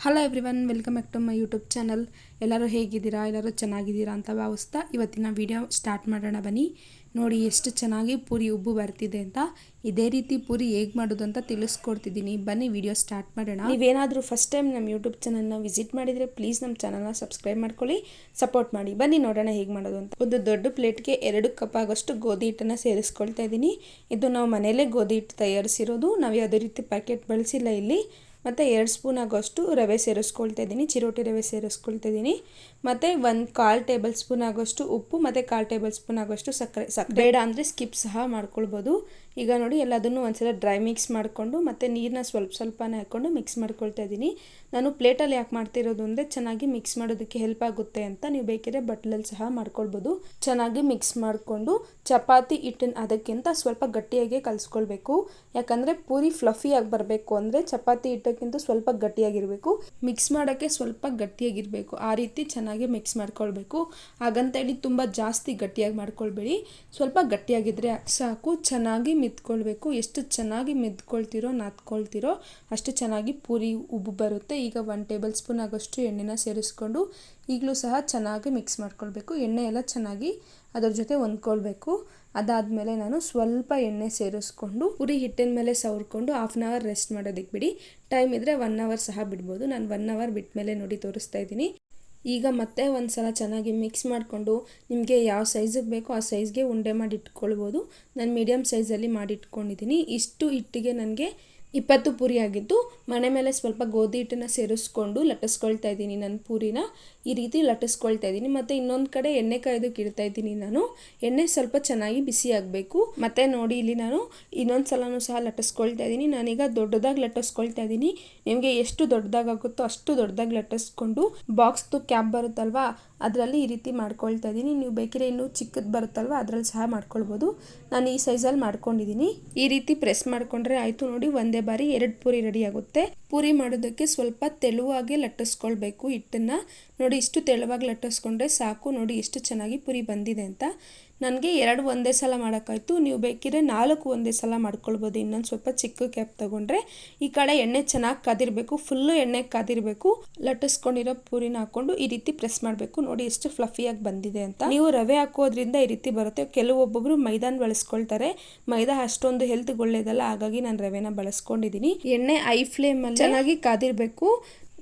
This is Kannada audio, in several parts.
Hello everyone, welcome back to my YouTube channel. ಎಲ್ಲರೂ ಹೇಗಿದ್ದೀರಾ? ಎಲ್ಲರೂ ಚೆನ್ನಾಗಿದ್ದೀರಾ ಅಂತ ಭಾವಿಸ್ತಾ ಇವತ್ತಿನ ವಿಡಿಯೋ ಸ್ಟಾರ್ಟ್ ಮಾಡೋಣ ಬನ್ನಿ. ನೋಡಿ ಎಷ್ಟು ಚೆನ್ನಾಗಿ ಪೂರಿ ಉಬ್ಬು ಬರ್ತಿದೆ ಅಂತ. ಇದೇ ರೀತಿ ಪೂರಿ ಹೇಗೆ ಮಾಡೋದು ಅಂತ ತಿಳಿಸ್ಕೊಡ್ತಿದ್ದೀನಿ. ಬನ್ನಿ ವಿಡಿಯೋ ಸ್ಟಾರ್ಟ್ ಮಾಡೋಣ. ನೀವೇನಾದರೂ ಫಸ್ಟ್ ಟೈಮ್ ನಮ್ಮ ಯೂಟ್ಯೂಬ್ ಚಾನಲ್ನ ವಿಸಿಟ್ ಮಾಡಿದರೆ ಪ್ಲೀಸ್ ನಮ್ಮ ಚಾನಲ್ನ ಸಬ್ಸ್ಕ್ರೈಬ್ ಮಾಡ್ಕೊಳ್ಳಿ, ಸಪೋರ್ಟ್ ಮಾಡಿ. ಬನ್ನಿ ನೋಡೋಣ ಹೇಗೆ ಮಾಡೋದು ಅಂತ. ಒಂದು ದೊಡ್ಡ ಪ್ಲೇಟ್ಗೆ 2 ಕಪ್ ಆಗೋಷ್ಟು ಗೋಧಿ ಹಿಟ್ಟನ್ನು ಸೇರಿಸ್ಕೊಳ್ತಾ ಇದ್ದೀನಿ. ಇದು ನಾವು ಮನೆಯಲ್ಲೇ ಗೋಧಿ ಹಿಟ್ಟು ತಯಾರಿಸಿರೋದು, ನಾವು ಯಾವುದೇ ರೀತಿ ಪ್ಯಾಕೆಟ್ ಬಳಸಿಲ್ಲ ಇಲ್ಲಿ. ಮತ್ತು 2 ಸ್ಪೂನ್ ಆಗೋಷ್ಟು ರವೆ ಸೇರಿಸ್ಕೊಳ್ತಾ ಇದ್ದೀನಿ, ಚಿರೋಟಿ ರವೆ ಸೇರಿಸ್ಕೊಳ್ತಾ ಇದ್ದೀನಿ. ಮತ್ತು 1/4 ಟೇಬಲ್ ಸ್ಪೂನ್ ಆಗೋಷ್ಟು ಉಪ್ಪು ಮತ್ತು 1/4 ಟೇಬಲ್ ಸ್ಪೂನ್ ಆಗೋಷ್ಟು ಸಕ್ಕರೆ. ಬೇಡ ಅಂದರೆ ಸ್ಕಿಪ್ ಸಹ ಮಾಡ್ಕೊಳ್ಬೋದು. ಈಗ ನೋಡಿ ಎಲ್ಲದನ್ನು ಒಂದ್ಸಲ ಡ್ರೈ ಮಿಕ್ಸ್ ಮಾಡಿಕೊಂಡು ಮತ್ತು ನೀರನ್ನ ಸ್ವಲ್ಪನೇ ಹಾಕ್ಕೊಂಡು ಮಿಕ್ಸ್ ಮಾಡ್ಕೊಳ್ತಾ ಇದ್ದೀನಿ. ನಾನು ಪ್ಲೇಟಲ್ಲಿ ಯಾಕೆ ಮಾಡ್ತಿರೋದು ಅಂದರೆ ಚೆನ್ನಾಗಿ ಮಿಕ್ಸ್ ಮಾಡೋದಕ್ಕೆ ಹೆಲ್ಪ್ ಆಗುತ್ತೆ ಅಂತ. ನೀವು ಬೇಕಿದ್ರೆ ಬಟ್ಲಲ್ಲಿ ಸಹ ಮಾಡ್ಕೊಳ್ಬೋದು. ಚೆನ್ನಾಗಿ ಮಿಕ್ಸ್ ಮಾಡಿಕೊಂಡು ಚಪಾತಿ ಹಿಟ್ಟಿನ ಅದಕ್ಕಿಂತ ಸ್ವಲ್ಪ ಗಟ್ಟಿಯಾಗಿ ಕಲಿಸ್ಕೊಳ್ಬೇಕು. ಯಾಕಂದರೆ ಪೂರಿ ಫ್ಲಫಿಯಾಗಿ ಬರಬೇಕು ಅಂದರೆ ಚಪಾತಿ ಹಿಟ್ಟಕ್ಕಿಂತ ಸ್ವಲ್ಪ ಗಟ್ಟಿಯಾಗಿರಬೇಕು. ಮಿಕ್ಸ್ ಮಾಡೋಕ್ಕೆ ಸ್ವಲ್ಪ ಗಟ್ಟಿಯಾಗಿರಬೇಕು. ಆ ರೀತಿ ಚೆನ್ನಾಗಿ ಮಿಕ್ಸ್ ಮಾಡ್ಕೊಳ್ಬೇಕು. ಹಾಗಂತೇಳಿ ತುಂಬ ಜಾಸ್ತಿ ಗಟ್ಟಿಯಾಗಿ ಮಾಡ್ಕೊಳ್ಬೇಡಿ, ಸ್ವಲ್ಪ ಗಟ್ಟಿಯಾಗಿದ್ದರೆ ಸಾಕು. ಚೆನ್ನಾಗಿ ಮಿದ್ಕೊಳ್ಬೇಕು. ಎಷ್ಟು ಚೆನ್ನಾಗಿ ಮಿದ್ಕೊಳ್ತಿರೋ ನಾದ್ಕೊಳ್ತಿರೋ ಅಷ್ಟು ಚೆನ್ನಾಗಿ ಪೂರಿ ಉಬ್ಬು ಬರುತ್ತೆ. ಈಗ 1 ಟೇಬಲ್ ಸ್ಪೂನ್ ಆಗೋಷ್ಟು ಎಣ್ಣೆನ ಸೇರಿಸ್ಕೊಂಡು ಈಗಲೂ ಸಹ ಚೆನ್ನಾಗಿ ಮಿಕ್ಸ್ ಮಾಡ್ಕೊಳ್ಬೇಕು. ಎಣ್ಣೆ ಎಲ್ಲ ಚೆನ್ನಾಗಿ ಅದರ ಜೊತೆ ಹೊಂದ್ಕೊಳ್ಬೇಕು. ಅದಾದಮೇಲೆ ನಾನು ಸ್ವಲ್ಪ ಎಣ್ಣೆ ಸೇರಿಸ್ಕೊಂಡು ಪೂರಿ ಹಿಟ್ಟಿನ ಮೇಲೆ ಸವರ್ಕೊಂಡು 1/2 ಅವರ್ ರೆಸ್ಟ್ ಮಾಡೋದಕ್ಕೆ ಬಿಡಿ. ಟೈಮ್ ಇದ್ದರೆ 1 ಅವರ್ ಸಹ ಬಿಡ್ಬೋದು. ನಾನು 1 ಅವರ್ ಬಿಟ್ಟ ಮೇಲೆ ನೋಡಿ ತೋರಿಸ್ತಾ ಇದ್ದೀನಿ. ಈಗ ಮತ್ತೆ ಒಂದು ಸಲ ಚೆನ್ನಾಗಿ ಮಿಕ್ಸ್ ಮಾಡಿಕೊಂಡು ನಿಮಗೆ ಯಾವ ಸೈಜಿಗೆ ಬೇಕೋ ಆ ಸೈಜ್ಗೆ ಉಂಡೆ ಮಾಡಿ ಇಟ್ಕೊಳ್ಬೋದು. ನಾನು ಮೀಡಿಯಮ್ ಸೈಜಲ್ಲಿ ಮಾಡಿ ಇಟ್ಕೊಂಡಿದ್ದೀನಿ. ಇಷ್ಟು ಹಿಟ್ಟಿಗೆ ನನಗೆ 20 ಪೂರಿ ಆಗಿದ್ದು. ಮನೆ ಮೇಲೆ ಸ್ವಲ್ಪ ಗೋಧಿ ಹಿಟ್ಟನ್ನು ಸೇರಿಸ್ಕೊಂಡು ಲಟ್ಟಿಸ್ಕೊಳ್ತಾ ಇದ್ದೀನಿ. ನಾನು ಪೂರಿನ ಈ ರೀತಿ ಲಟ್ಟಿಸ್ಕೊಳ್ತಾ ಇದ್ದೀನಿ. ಮತ್ತು ಇನ್ನೊಂದು ಕಡೆ ಎಣ್ಣೆ ಕಾಯೋದಕ್ಕೆ ಇಡ್ತಾ ಇದ್ದೀನಿ ನಾನು. ಎಣ್ಣೆ ಸ್ವಲ್ಪ ಚೆನ್ನಾಗಿ ಬಿಸಿ ಆಗಬೇಕು. ಮತ್ತು ನೋಡಿ ಇಲ್ಲಿ ನಾನು ಇನ್ನೊಂದು ಸಲನೂ ಸಹ ಲಟ್ಟಿಸ್ಕೊಳ್ತಾ ಇದ್ದೀನಿ. ನಾನೀಗ ದೊಡ್ಡದಾಗಿ ಲಟ್ಟಿಸ್ಕೊಳ್ತಾ ಇದ್ದೀನಿ. ನಿಮಗೆ ಎಷ್ಟು ದೊಡ್ಡದಾಗುತ್ತೋ ಅಷ್ಟು ದೊಡ್ಡದಾಗಿ ಲಟ್ಟಿಸ್ಕೊಂಡು ಬಾಕ್ಸ್ದು ಕ್ಯಾಪ್ ಬರುತ್ತಲ್ವಾ ಅದರಲ್ಲಿ ಈ ರೀತಿ ಮಾಡ್ಕೊಳ್ತಾ ಇದ್ದೀನಿ. ನೀವು ಬೇಕಿದ್ರೆ ಇನ್ನೂ ಚಿಕ್ಕದು ಬರುತ್ತಲ್ವ ಅದರಲ್ಲಿ ಸಹ ಮಾಡ್ಕೊಳ್ಬೋದು. ನಾನು ಈ ಸೈಜಲ್ಲಿ ಮಾಡ್ಕೊಂಡಿದ್ದೀನಿ. ಈ ರೀತಿ ಪ್ರೆಸ್ ಮಾಡಿಕೊಂಡ್ರೆ ಆಯಿತು. ನೋಡಿ ಒಂದೇ ಬಾರಿ 2 ಪೂರಿ ರೆಡಿ ಆಗುತ್ತೆ. ಪೂರಿ ಮಾಡೋದಕ್ಕೆ ಸ್ವಲ್ಪ ತೆಳುವಾಗಿ ಲಟ್ಟಿಸ್ಕೊಳ್ಬೇಕು ಹಿಟ್ಟನ್ನು. ನೋಡಿ ಇಷ್ಟು ತೆಳುವಾಗಿ ಲಟ್ಟಿಸ್ಕೊಂಡ್ರೆ ಸಾಕು. ನೋಡಿ ಎಷ್ಟು ಚೆನ್ನಾಗಿ ಪೂರಿ ಬಂದಿದೆ ಅಂತ. ನನಗೆ 2 ಒಂದೇ ಸಲ ಮಾಡೋಕ್ಕಾಯ್ತು. ನೀವು ಬೇಕಿದ್ರೆ 4 ಒಂದೇ ಸಲ ಮಾಡ್ಕೊಳ್ಬೋದು. ಇನ್ನೊಂದು ಸ್ವಲ್ಪ ಚಿಕ್ಕ ಕ್ಯಾಪ್ ತೊಗೊಂಡ್ರೆ. ಈ ಕಡೆ ಎಣ್ಣೆ ಚೆನ್ನಾಗಿ ಕಾದಿರಬೇಕು, ಫುಲ್ಲು ಎಣ್ಣೆ ಕಾದಿರಬೇಕು. ಲಟ್ಟಿಸ್ಕೊಂಡಿರೋ ಪೂರಿನ ಹಾಕ್ಕೊಂಡು ಈ ರೀತಿ ಪ್ರೆಸ್ ಮಾಡಬೇಕು. ನೋಡಿ ಎಷ್ಟು ಫ್ಲಫಿಯಾಗಿ ಬಂದಿದೆ ಅಂತ. ನೀವು ರವೆ ಹಾಕೋದ್ರಿಂದ ಈ ರೀತಿ ಬರುತ್ತೆ. ಕೆಲವೊಬ್ಬೊಬ್ಬರು ಮೈದಾನ ಬಳಸ್ಕೊಳ್ತಾರೆ. ಮೈದಾ ಅಷ್ಟೊಂದು ಹೆಲ್ತ್ಗೆ ಒಳ್ಳೇದಲ್ಲ, ಹಾಗಾಗಿ ನಾನು ರವೆನ ಬಳಸ್ಕೊಂಡಿದ್ದೀನಿ. ಎಣ್ಣೆ ಐ ಫ್ಲೇಮಲ್ಲಿ ಚೆನ್ನಾಗಿ ಕಾದಿರಬೇಕು.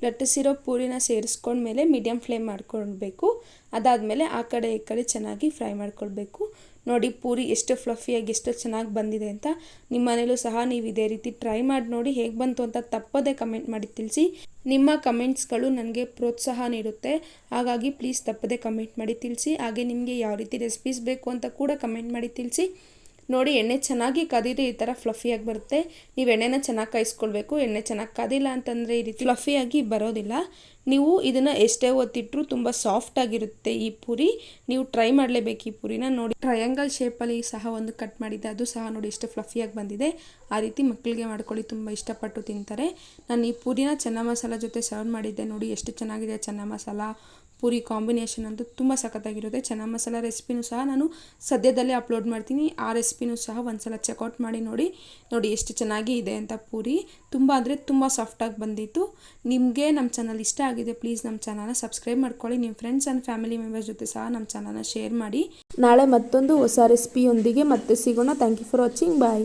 ಲಟ್ಟಿಸಿರೋ ಪೂರಿನ ಸೇರಿಸ್ಕೊಂಡ್ಮೇಲೆ ಮೀಡಿಯಮ್ ಫ್ಲೇಮ್ ಮಾಡ್ಕೊಳ್ಬೇಕು. ಅದಾದಮೇಲೆ ಆ ಕಡೆ ಈ ಕಡೆ ಚೆನ್ನಾಗಿ ಫ್ರೈ ಮಾಡ್ಕೊಳ್ಬೇಕು. ನೋಡಿ ಪೂರಿ ಎಷ್ಟು ಫ್ಲಫಿಯಾಗಿ ಎಷ್ಟು ಚೆನ್ನಾಗಿ ಬಂದಿದೆ ಅಂತ. ನಿಮ್ಮ ಮನೇಲೂ ಸಹ ನೀವು ಇದೇ ರೀತಿ ಟ್ರೈ ಮಾಡಿ ನೋಡಿ. ಹೇಗೆ ಬಂತು ಅಂತ ತಪ್ಪದೇ ಕಮೆಂಟ್ ಮಾಡಿ ತಿಳಿಸಿ. ನಿಮ್ಮ ಕಮೆಂಟ್ಸ್ಗಳು ನನಗೆ ಪ್ರೋತ್ಸಾಹ ನೀಡುತ್ತೆ. ಹಾಗಾಗಿ ಪ್ಲೀಸ್ ತಪ್ಪದೇ ಕಮೆಂಟ್ ಮಾಡಿ ತಿಳಿಸಿ. ಹಾಗೆ ನಿಮಗೆ ಯಾವ ರೀತಿ ರೆಸಿಪೀಸ್ ಬೇಕು ಅಂತ ಕೂಡ ಕಮೆಂಟ್ ಮಾಡಿ ತಿಳಿಸಿ. ನೋಡಿ ಎಣ್ಣೆ ಚೆನ್ನಾಗಿ ಕಾದಿದ್ರೆ ಈ ಥರ ಫ್ಲಫಿಯಾಗಿ ಬರುತ್ತೆ. ನೀವು ಎಣ್ಣೆನ ಚೆನ್ನಾಗಿ ಕಾಯಿಸ್ಕೊಳ್ಬೇಕು. ಎಣ್ಣೆ ಚೆನ್ನಾಗಿ ಕಾದಿಲ್ಲ ಅಂತಂದರೆ ಈ ರೀತಿ ಫ್ಲಫಿಯಾಗಿ ಬರೋದಿಲ್ಲ. ನೀವು ಇದನ್ನು ಎಷ್ಟೇ ಹೊತ್ತಿಟ್ಟರೂ ತುಂಬ ಸಾಫ್ಟಾಗಿರುತ್ತೆ ಈ ಪೂರಿ. ನೀವು ಟ್ರೈ ಮಾಡಲೇಬೇಕು ಈ ಪೂರಿನ. ನೋಡಿ ಟ್ರಯಾಂಗಲ್ ಶೇಪಲ್ಲಿ ಸಹ ಒಂದು ಕಟ್ ಮಾಡಿದ್ದೆ, ಅದು ಸಹ ನೋಡಿ ಎಷ್ಟು ಫ್ಲಫಿಯಾಗಿ ಬಂದಿದೆ. ಆ ರೀತಿ ಮಕ್ಕಳಿಗೆ ಮಾಡ್ಕೊಳ್ಳಿ, ತುಂಬ ಇಷ್ಟಪಟ್ಟು ತಿಂತಾರೆ. ನಾನು ಈ ಪೂರಿನ ಚೆನ್ನ ಮಸಾಲ ಜೊತೆ ಸರ್ವ್ ಮಾಡಿದ್ದೆ. ನೋಡಿ ಎಷ್ಟು ಚೆನ್ನಾಗಿದೆ ಚೆನ್ನ ಮಸಾಲ ಪೂರಿ ಕಾಂಬಿನೇಷನ್ ಅಂತೂ ತುಂಬ ಸಖತ್ತಾಗಿರುತ್ತೆ. ಚೆನ್ನ ಮಸಾಲ ರೆಸಿಪಿನೂ ಸಹ ನಾನು ಸದ್ಯದಲ್ಲೇ ಅಪ್ಲೋಡ್ ಮಾಡ್ತೀನಿ. ಆ ರೆಸಿಪಿನೂ ಸಹ ಒಂದ್ಸಲ ಚೆಕ್ಔಟ್ ಮಾಡಿ ನೋಡಿ. ನೋಡಿ ಎಷ್ಟು ಚೆನ್ನಾಗಿ ಇದೆ ಅಂತ ಪೂರಿ. ತುಂಬ ಅಂದರೆ ತುಂಬ ಸಾಫ್ಟಾಗಿ ಬಂದಿತ್ತು. ನಿಮಗೆ ನಮ್ಮ ಚಾನಲ್ ಇಷ್ಟ ಆಗಿದೆ ಪ್ಲೀಸ್ ನಮ್ಮ ಚಾನಲ್ನ ಸಬ್ಸ್ಕ್ರೈಬ್ ಮಾಡ್ಕೊಳ್ಳಿ. ನಿಮ್ಮ ಫ್ರೆಂಡ್ಸ್ ಆ್ಯಂಡ್ ಫ್ಯಾಮಿಲಿ ಮೆಂಬರ್ಸ್ ಜೊತೆ ಸಹ ನಮ್ಮ ಚಾನಲ್ನ ಶೇರ್ ಮಾಡಿ. ನಾಳೆ ಮತ್ತೊಂದು ಹೊಸ ರೆಸಿಪಿಯೊಂದಿಗೆ ಮತ್ತೆ ಸಿಗೋಣ. Thank you for watching. Bye.